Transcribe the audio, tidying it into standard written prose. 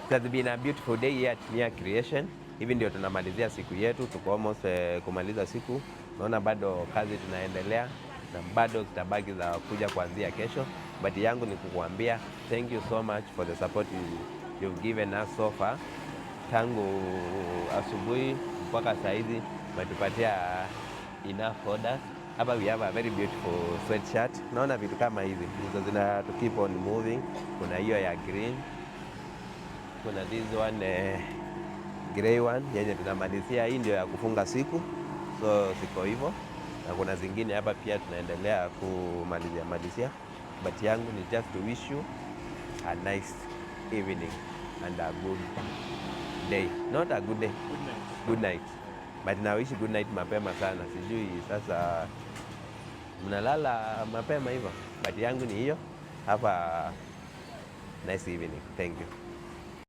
It has been a beautiful day here at Nia Creation. Hivi ndio tunamalizia siku yetu, tuko almost kumaliza siku. Naona bado kazi tunaendelea na bado zitabaki za kuja kuanzia kesho. But yangu ni kukuambia thank you so much for the support you've given us so far. Tangu asubuhi mpaka saa hizi umetupatia enough orders. Hapa we have a very beautiful sweatshirt. Naona vitu kama hizi ndizo zina to keep on moving. Kuna hiyo ya green, kuna this one grey one yenye tunamalizia. Hii ndio ya kufunga siku, so siko hivyo, na kuna zingine hapa pia tunaendelea kumalizia. But yangu ni just to wish you a nice evening and a good day. Not a good day, good night. But na wish good night mapema sana. Sijui sasa mnalala mapema hivyo, but yangu ni hiyo. Have a nice evening. Thank you.